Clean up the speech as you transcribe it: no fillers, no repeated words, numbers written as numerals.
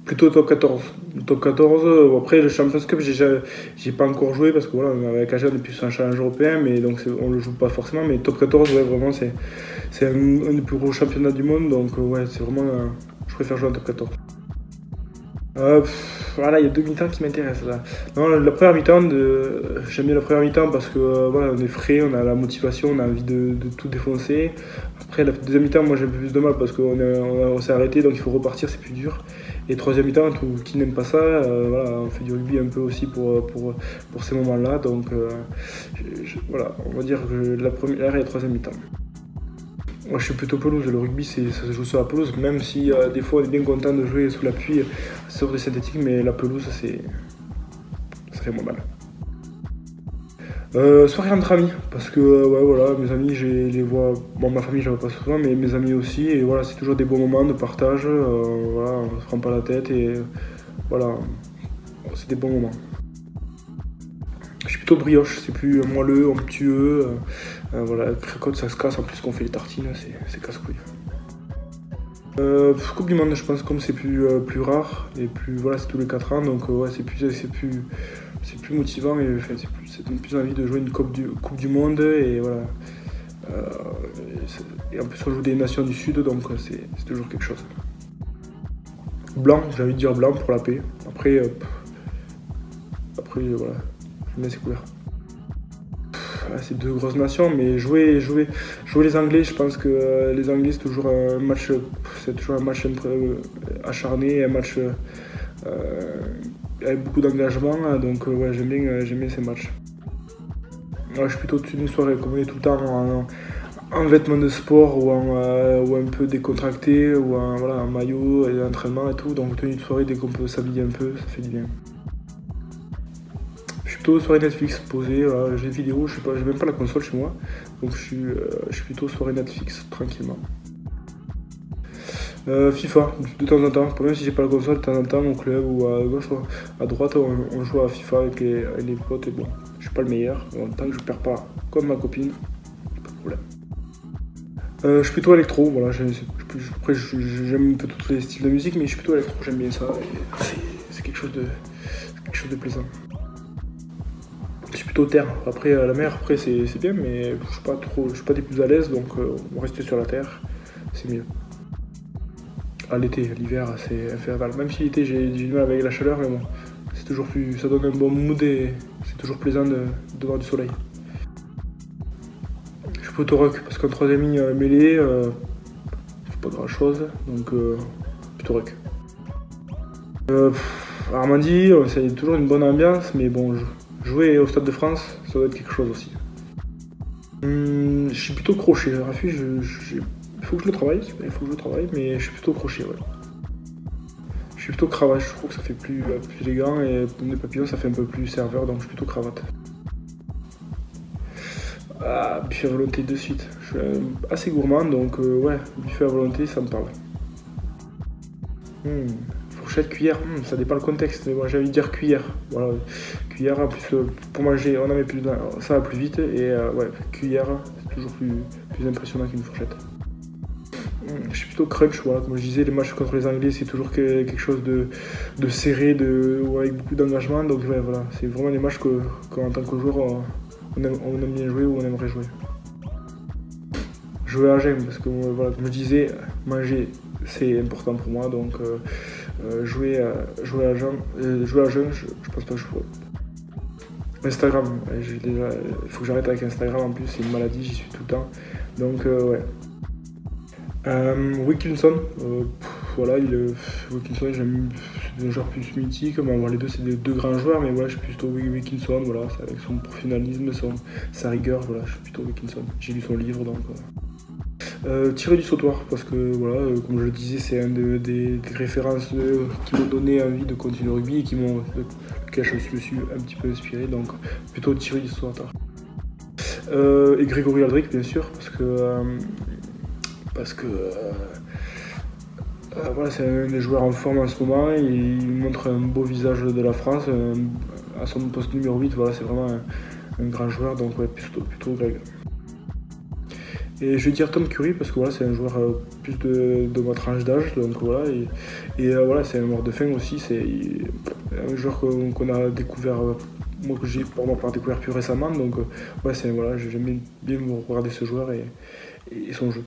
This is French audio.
Plutôt top 14. Top 14, après le Champions Cup, j'ai pas encore joué parce que voilà, avec AG on est plus un challenge européen, mais donc on le joue pas forcément. Mais top 14, ouais, vraiment, c'est un des plus gros championnats du monde, donc ouais, c'est vraiment. Je préfère jouer en top 14. Voilà, il y a deux mi-temps qui m'intéressent là. Non, la première mi-temps, j'aime bien la première mi-temps parce que voilà, on est frais, on a la motivation, on a envie de tout défoncer. Après, la deuxième mi-temps, moi j'ai un peu plus de mal parce qu'on s'est arrêté, donc il faut repartir, c'est plus dur. Et troisième mi-temps, qui n'aime pas ça, voilà, on fait du rugby un peu aussi pour ces moments-là. Donc voilà, on va dire que la première et la troisième mi-temps. Moi je suis plutôt pelouse, le rugby ça se joue sur la pelouse, même si des fois on est bien content de jouer sous la pluie sur des synthétiques, mais la pelouse ça fait moins mal. Soirée entre amis, parce que ouais, voilà, mes amis je les vois, bon ma famille je la vois pas souvent, mais mes amis aussi, et voilà, c'est toujours des bons moments de partage, voilà, on se prend pas la tête, et voilà, c'est des bons moments. Je suis plutôt brioche, c'est plus moelleux, onctueux. Voilà, cracotte ça se casse, en plus qu'on fait les tartines, c'est casse-couille. Coupe du monde, je pense, comme c'est plus rare, et plus voilà, c'est tous les 4 ans, donc ouais, c'est plus motivant, et enfin, c'est plus envie de jouer une coupe du monde, et voilà. Et en plus on joue des nations du sud, donc c'est toujours quelque chose. Blanc, j'ai envie de dire blanc pour la paix. Après voilà, j'aime bien ces couleurs. C'est deux grosses nations, mais jouer les Anglais, je pense que les Anglais c'est toujours un match acharné, un match avec beaucoup d'engagement, donc ouais, j'aime bien ces matchs. Ouais, je suis plutôt d'une soirée, comme on est tout le temps en vêtements de sport ou un peu décontracté, ou en maillot et entraînement et tout, donc tenue de soirée, dès qu'on peut s'habiller un peu, ça fait du bien. Je suis plutôt soirée Netflix, posée, j'ai des vidéos, j'ai même pas la console chez moi, donc je suis plutôt soirée Netflix, tranquillement. FIFA, de temps en temps, même si j'ai pas la console, de temps en temps, au club ou à gauche ou à droite, on joue à FIFA avec les potes, et bon, je suis pas le meilleur, mais en tant que je perds pas comme ma copine, pas de problème. Je suis plutôt électro, voilà, après j'aime un peu tous les styles de musique, mais je suis plutôt électro, j'aime bien ça, c'est quelque chose de plaisant. Je suis plutôt terre. Après la mer, après c'est bien, mais je suis pas des plus à l'aise, donc on va rester sur la terre, c'est mieux. L'été, l'hiver c'est infernal. Même si l'été j'ai du mal avec la chaleur, mais bon, c'est toujours plus, ça donne un bon mood et c'est toujours plaisant de voir du soleil. Je suis plutôt rock parce qu'en troisième ligne mêlée, c'est pas grand chose, donc plutôt rock. Armandie, c'est toujours une bonne ambiance, mais bon, jouer au Stade de France, ça doit être quelque chose aussi. Je suis plutôt crochet. Le refuge, il faut que je le travaille, mais je suis plutôt crochet, ouais. Je suis plutôt cravate, je trouve que ça fait plus élégant, et les papillons ça fait un peu plus serveur, donc je suis plutôt cravate. Buffet à volonté de suite. Je suis assez gourmand, donc ouais, buffet à volonté ça me parle. Fourchette, cuillère, ça dépend le contexte, mais moi j'ai envie de dire cuillère. Voilà, cuillère, en plus pour manger, on en met plus, ça va plus vite, et ouais, cuillère, c'est toujours plus impressionnant qu'une fourchette. Je suis plutôt crunch, voilà, comme je disais, les matchs contre les Anglais c'est toujours quelque chose de serré, avec beaucoup d'engagement, donc ouais, voilà, c'est vraiment les matchs qu'en tant que joueur on aime bien jouer ou on aimerait jouer. Jouer à jeun, parce que voilà, comme je disais, manger c'est important pour moi, donc jouer à jeun, je pense pas que je pourrais. Instagram, il faut que j'arrête avec Instagram, en plus c'est une maladie, j'y suis tout le temps, donc ouais. Wilkinson, voilà, Wilkinson, c'est un joueur plus mythique, bon, les deux c'est des deux grands joueurs, mais voilà, je suis plutôt Wilkinson, voilà, avec son professionnalisme, sa rigueur, voilà, je suis plutôt Wilkinson, j'ai lu son livre, donc tirer du sautoir, parce que voilà, comme je le disais, c'est un des références qui m'ont donné envie de continuer le rugby et lequel je me suis un petit peu inspiré, donc plutôt tirer du sautoir. Et Grégory Aldric, bien sûr, parce que voilà, c'est un des joueurs en forme en ce moment, et il montre un beau visage de la France, à son poste numéro 8, voilà, c'est vraiment un grand joueur, donc ouais, plutôt Greg. Et je vais dire Tom Curry parce que voilà, c'est un joueur plus de ma tranche d'âge, donc voilà, voilà, c'est un joueur de fin aussi, c'est un joueur qu'on a découvert, moi que j'ai pour ma part découvert plus récemment, donc ouais, voilà, j'aime bien regarder ce joueur et son jeu.